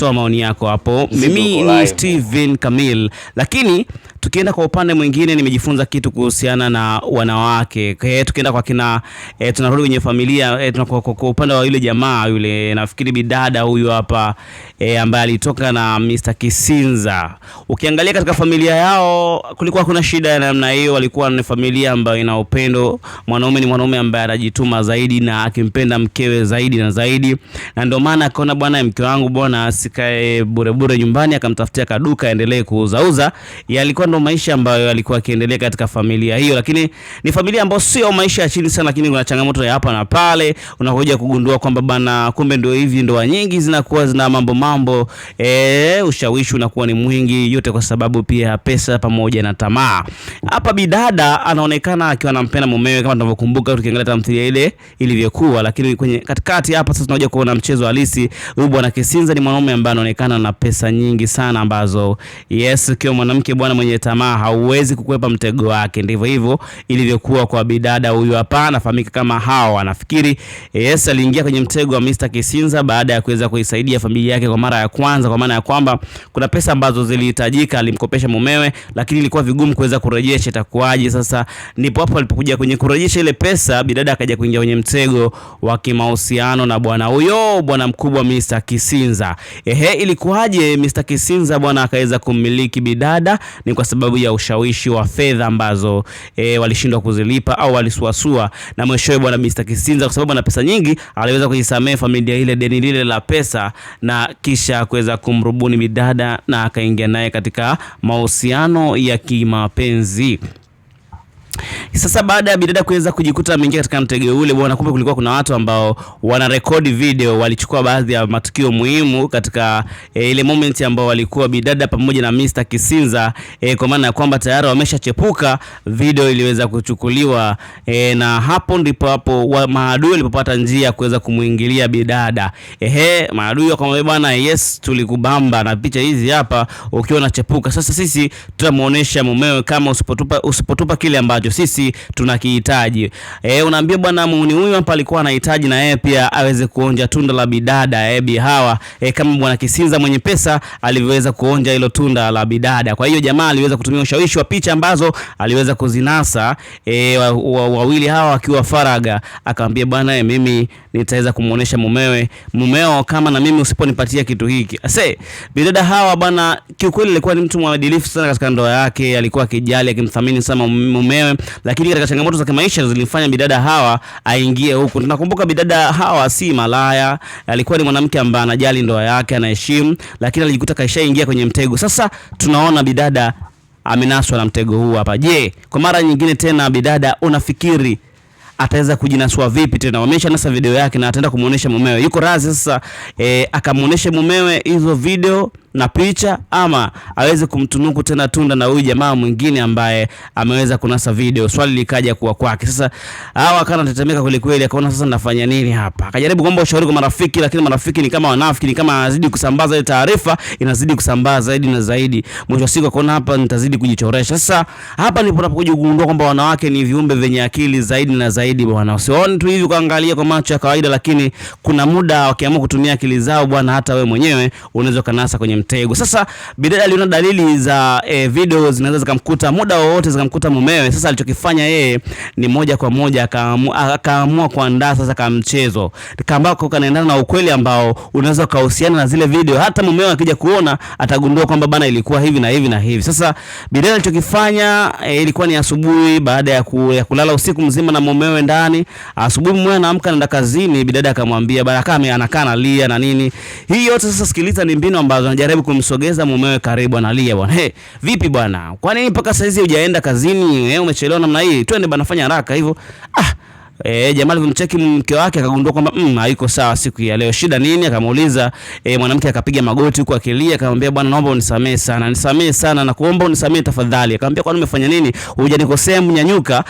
toa maoni yako hapo. Mimi ni Steven Kamil, lakini tukienda kwa upande mwingine nimejifunza kitu kuhusiana na wanawake. Tukienda kwa kina tunarudi kwenye familia, kwa upande wa yule jamaa yule, nafikiri bidada huyu hapa ambaye alitoka na Mr. Kisinza. Ukiangalia katika familia yao kulikuwa kuna shida ya namna hiyo. Walikuwa ni familia ambayo ina upendo. Mwanaume ni mwanaume ambaye anajituma zaidi na akimpenda mkewe zaidi na zaidi, na ndio maana akaona bwana, mke wangu bwana asikae bure nyumbani, akamtafutia kaduka aendelee kuuzauza. Yalikuwa ndo maisha ambayo alikuwa akiendelea katika familia hiyo, lakini ni familia ambayo sio maisha ya chini sana, lakini kuna changamoto ya hapa na pale. Unakuja kugundua kwamba bana, kumbe ndio hivi ndoa nyingi zinakuwa zina mambo ushawishi unakuwa ni mwingi, yote kwa sababu pia pesa pamoja na tamaa. Hapa bidada anaonekana akiwa anampenda mumewe kama tunavyokumbuka tukiangalia tamthilia ile ilivyokuwa, lakini kwenye katikati hapa sasa tunakuja kuona mchezo halisi. Huyu bwana Kisinza ni mwanaume ambaye anaonekana na pesa nyingi sana ambazo kwa mwanamke bwana mwenye tamaa hauwezi kukwepa mtego wake. Ndivyo hivyo ilivyokuwa kwa bidada huyu hapa, anafahamika kama Hawa. Anafikiri aliingia kwenye mtego wa Mr. Kisinza baada ya kuweza kuisaidia familia yake kwa mara ya kwanza, kwa maana ya kwamba kuna pesa ambazo zilihitajika, alimkopesha mumewe, lakini ilikuwa vigumu kuweza kurejesha. Itakuwaje sasa? Ndipo hapo alipokuja kwenye kurejesha ile pesa, bidada akaja kuingia kwenye mtego wa kimahusiano na bwana huyo, bwana mkubwa Mr. Kisinza. Ilikuwaje Mr. Kisinza bwana akaweza kumiliki bidada? Ni kwa sababu ya ushawishi wa fedha ambazo walishindwa kuzilipa au walisuasua, na mwishowe bwana Mr. Kisinza kwa sababu ana pesa nyingi aliweza kujisamea familia ile deni lile la pesa, na kisha kuweza kumrubuni bidada na akaingia naye katika mahusiano ya kimapenzi. Sasa baada ya bidada kuweza kujikuta ameingia katika mtego ule bwana, kumbe kulikuwa kuna watu ambao wana record video, walichukua baadhi ya matukio muhimu katika ile moment ambao walikuwa bidada pamoja na Mr. Kisinza, kwa maana ya kwamba tayari wameshachepuka. Video iliweza kuchukuliwa na hapo ndipo hapo maadui walipopata njia kuweza kumuingilia bidada. Maadui wakamwambia bwana, yes tulikubamba na picha hizi hapa ukiwa unachepuka, sasa sisi tutamuonesha mumewe kama usipotupa kile ambacho sisi tunakihitaji. Unaambia bwana, muuni huyu hapa alikuwa anahitaji na yeye pia aweze kuonja tunda la bidada Bi Hawa, kama bwana Kisinza mwenye pesa aliweza kuonja hilo tunda la bidada. Kwa hiyo jamaa aliweza kutumia ushawishi wa picha ambazo aliweza kuzinasa wawili hawa wakiwa faraga, akamwambia bwana, mimi nitaweza kumuonesha mumeo kama na mimi usiponipatia kitu hiki. Bidada Hawa bwana kiukweli alikuwa ni mtu mwadilifu sana katika ndoa yake, alikuwa akijali akimthamini sana mumewe, lakini katika changamoto za kimaisha zilimfanya bidada Hawa aingie huko. Tunakumbuka bidada Hawa si malaya, alikuwa ni mwanamke ambaye anajali ndoa yake, anaheshimu, lakini alijikuta kaishaingia kwenye mtego. Sasa tunaona bidada amenaswa na mtego huu hapa. Je, kwa mara nyingine tena bidada unafikiri ataweza kujinasua vipi tena? Wamesha nasa video yake na ataenda kumuonesha mumewe. Yuko razi sasa akamuonesha mumewe hizo video na picha, ama aweze kumtunuku tena tunda na huyu jamaa mwingine ambaye ameweza kunasa video? Swali likaja kuwa kwake. Sasa Hawa akana tetemeka kweli kweli, akaona sasa nafanya nini hapa? Akajaribu kuomba ushauri kwa marafiki, lakini marafiki ni kama wanafiki, ni kama anazidi kusambaza ile taarifa, inazidi kusambaa zaidi na zaidi. Mwisho wa siku akaona hapa nitazidi kujichoresha. Sasa hapa ndipo unapokuja kugundua kwamba wanawake ni viumbe vyenye akili zaidi na zaidi bwana. Usione tu hivi kuangalia kwa macho ya kawaida, lakini kuna muda wakiamua kutumia akili zao bwana, hata wewe mwenyewe unaweza kanasa kwenye mtego. Sasa bidada aliona dalili za video zinaweza zikamkuta muda wowote, zikamkuta mumewe. Sasa alichokifanya yeye ni moja kwa moja akaamua kuandaa sasa kama mchezo ambako kanaendana na ukweli ambao unaweza kuhusiana na zile video. Hata mumewe akija kuona atagundua kwamba bana ilikuwa hivi na hivi na hivi. Sasa bidada alichokifanya ilikuwa ni asubuhi, baada ya kulala usiku mzima na mumewe ndani. Asubuhi mumewe anaamka anaenda kazini, bidada akamwambia bana kama anakaa analia na nini. Hii yote sasa sikiliza, ni mbinu ambazo anajaribu kumsogeza mumewe karibu. Analia bwana, vipi bwana, kwa nini mpaka saizi hujaenda kazini? Umechelewa namna hii, twende bana, fanya haraka hivyo. Jamaa alimcheki mke wake akagundua kwamba haiko sawa siku ya leo. Shida nini? Akamuuliza. Mwanamke akapiga magoti huko akilia, akamwambia bwana, naomba unisamee sana na kuomba unisamee tafadhali. Akamwambia kwani umefanya nini? Hujanikosea, mnyanyuka.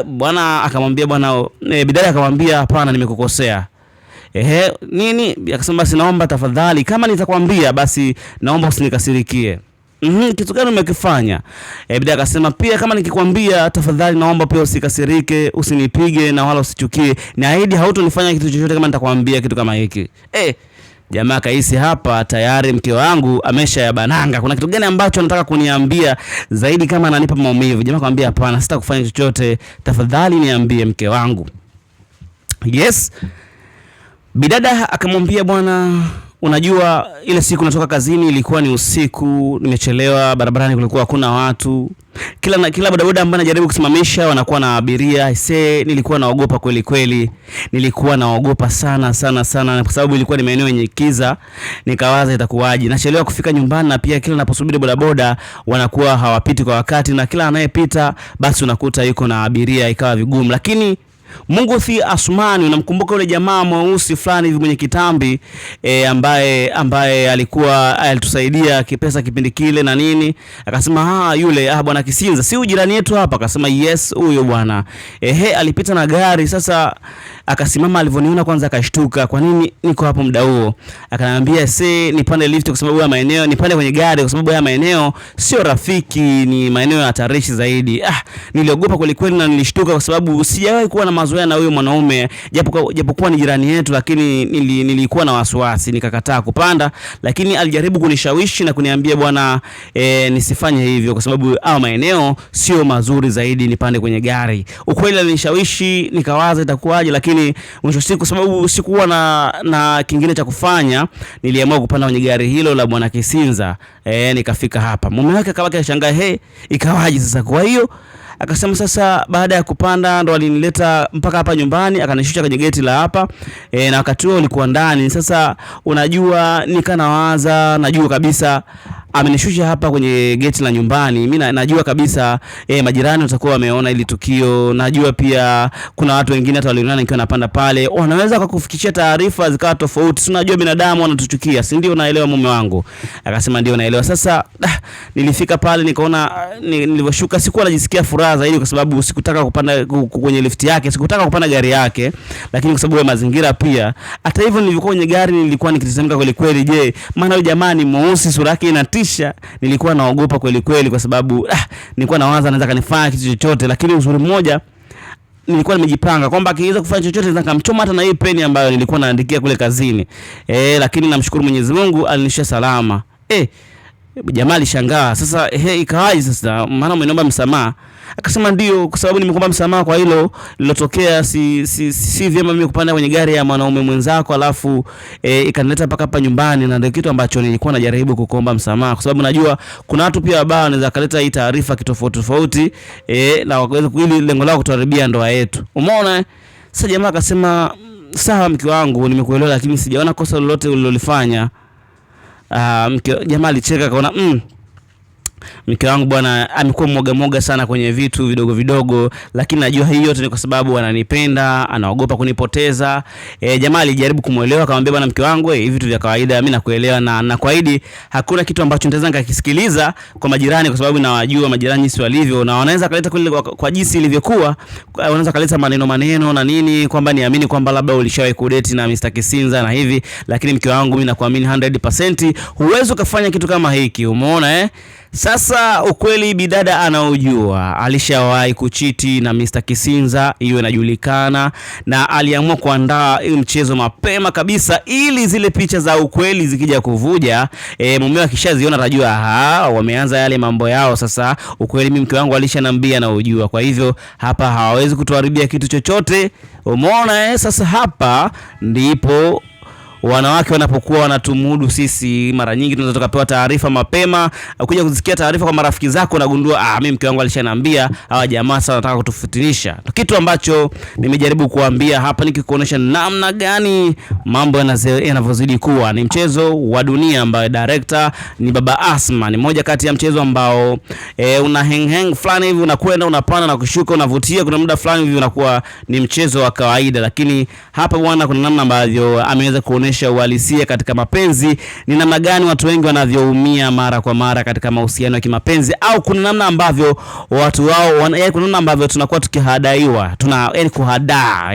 Bwana akamwambia bwana, bidada akamwambia hapana, nimekukosea. Nini? Akasema basi naomba tafadhali, kama nitakwambia basi naomba usinikasirikie. Kitu gani umekifanya? Bidada akasema pia kama nikikwambia tafadhali naomba pia usikasirike, usinipige na wala usichukie. Naahidi hautonifanya kitu chochote kama nitakwambia kitu kama hiki. Jamaa kahisi hapa tayari mke wangu amesha yabananga. Kuna kitu gani ambacho anataka kuniambia zaidi kama ananipa maumivu? Jamaa akamwambia hapana, sita kufanya chochote, tafadhali niambie mke wangu. Yes. Bidada akamwambia bwana, unajua ile siku natoka kazini ilikuwa ni usiku, nimechelewa, barabarani kulikuwa hakuna watu. Kila bodaboda ambaye anajaribu kusimamisha wanakuwa na abiria. Nilikuwa naogopa kweli kweli. Nilikuwa naogopa sana kwa sababu ilikuwa ni maeneo yenye kiza. Nikawaza itakuwaje. Nachelewa kufika nyumbani na pia kila naposubiri bodaboda wanakuwa hawapiti kwa wakati na kila anayepita basi unakuta yuko na abiria, ikawa vigumu. Lakini Mungu si Asmani, unamkumbuka yule jamaa mweusi fulani hivi mwenye kitambi ambaye alikuwa alitusaidia kipesa kipindi kile na nini. Akasema yule bwana Kisinza, si ujirani yetu hapa? Akasema yes, huyo bwana. Alipita na gari. Sasa akasimama, alivyoniona kwanza akashtuka, kwa nini niko hapo muda huo? Akaniambia nipande lift kwa sababu ya maeneo, nipande kwenye gari kwa sababu ya maeneo sio rafiki, ni maeneo ya hatarishi zaidi. Niliogopa kweli kweli na nilishtuka kwa sababu sijawahi kuwa na mazoea na huyo mwanaume, japokuwa ni jirani yetu, lakini nilikuwa na wasiwasi, nikakataa kupanda. Lakini alijaribu kunishawishi na kuniambia bwana, nisifanye hivyo kwa sababu maeneo sio mazuri zaidi, nipande kwenye gari. Ukweli alinishawishi, nikawaza itakuwaje, lakini mwisho siku kwa sababu sikuwa na kingine cha kufanya, niliamua kupanda kwenye gari hilo la bwana Kisinza. Nikafika hapa. Mume wake akabaki akashangaa, ikawaje sasa? Kwa hiyo akasema sasa baada ya kupanda ndo alinileta mpaka hapa nyumbani, akanishusha kwenye geti la hapa. Na wakati huo ulikuwa ndani. Sasa unajua nikanawaza, najua kabisa amenishusha hapa kwenye geti la nyumbani. Mimi najua kabisa majirani watakuwa wameona ili tukio. Najua pia kuna watu wengine hata waliona nikiwa napanda pale, wanaweza kukufikishia taarifa zikawa tofauti. Si unajua binadamu wanatuchukia, si ndio? Unaelewa mume wangu? Akasema ndio naelewa. Sasa nilifika pale nikaona, nilivyoshuka sikuwa najisikia furaha zaidi kwa sababu sikutaka kupanda kwenye lift yake, sikutaka kupanda gari yake, lakini kwa sababu ya mazingira pia. Hata hivyo nilikuwa kwenye gari nilikuwa nikitetemeka kweli kweli. Je, maana huyu jamaa ni mweusi, sura yake inatisha. Nilikuwa naogopa kweli kweli kwa sababu nilikuwa nawaza anaweza kanifanya kitu chochote. Lakini uzuri mmoja, nilikuwa nimejipanga kwamba akiweza kufanya chochote naweza kumchoma hata na hii peni ambayo nilikuwa naandikia kule kazini. Lakini namshukuru Mwenyezi Mungu alinishia salama. Jamaa alishangaa. Sasa ikawaje sasa? Maana umeniomba msamaha. Akasema ndio, kwa sababu nimekuomba msamaha kwa hilo lilotokea. Si vyema mimi kupanda kwenye gari ya mwanaume mwenzako alafu ikanileta mpaka hapa nyumbani, na ndio kitu ambacho nilikuwa najaribu kukuomba msamaha kwa sababu najua kuna watu pia wabaya wanaweza kaleta hii taarifa tofauti na waweze ili lengo lao kutuharibia ndoa yetu. Umeona? Sasa jamaa akasema sawa mke wangu, nimekuelewa, lakini sijaona kosa lolote ulilolifanya. Jamaa alicheka akaona mke wangu bwana amekuwa mwoga sana kwenye vitu vidogo, lakini najua hii yote ni kwa sababu ananipenda, anaogopa kunipoteza. Jamaa alijaribu kumuelewa, akamwambia bwana mke wangu, hivi vitu vya kawaida, mimi nakuelewa na nakuahidi hakuna kitu ambacho nitaweza nikakisikiliza kwa majirani, kwa sababu nawajua majirani jinsi walivyo na wanaweza kaleta kule kwa jinsi ilivyokuwa, wanaweza kaleta maneno na nini kwamba niamini kwamba labda ulishawahi kudate na Mr. Kisinza na hivi, lakini mke wangu mimi nakuamini 100%, huwezi kufanya kitu kama hiki. Umeona? Sasa ukweli bidada anaujua, alishawahi kuchiti na Mr. Kisinza, hiyo inajulikana, na aliamua kuandaa mchezo mapema kabisa ili zile picha za ukweli zikija kuvuja, mumewe akishaziona atajua wameanza yale mambo yao. Sasa ukweli mimi mke wangu alishanambia na ujua, kwa hivyo hapa hawawezi kutuharibia kitu chochote. Umeona? Sasa hapa ndipo wanawake wanapokuwa wanatumudu sisi. Mara nyingi tunaweza tukapewa taarifa mapema, ukija kuzisikia taarifa kwa marafiki zako unagundua mimi mke wangu alishaniambia, hawa jamaa sasa wanataka kutufitinisha. Kitu ambacho nimejaribu kuambia hapa nikikuonesha namna gani mambo yanavyozidi kuwa. Ni mchezo wa dunia ambao director ni Baba Asma. Ni moja kati ya mchezo ambao una hang fulani hivi, unakwenda unapanda na kushuka, unavutia, kuna muda fulani hivi unakuwa ni mchezo wa kawaida. Lakini hapa bwana kuna namna ambavyo ameweza kuonesha uhalisia katika mapenzi, ni namna gani watu wengi wanavyoumia mara kwa mara katika mahusiano ya kimapenzi, au kuna namna ambavyo watu wao kuna namna ambavyo tunakuwa tukihadaiwa, kuhadaa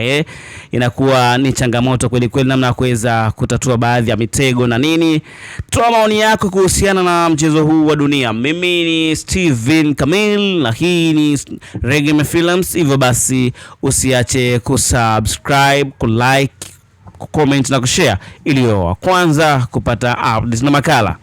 inakuwa ni changamoto kweli kweli, namna ya kuweza kutatua baadhi ya mitego na nini. Toa maoni yako kuhusiana na mchezo huu wa dunia. Mimi ni Steven Kamil na hii ni Reggae Films. Hivyo basi usiache kusubscribe, kulike, kucomment na kushare ili wa kwanza kupata updates na makala.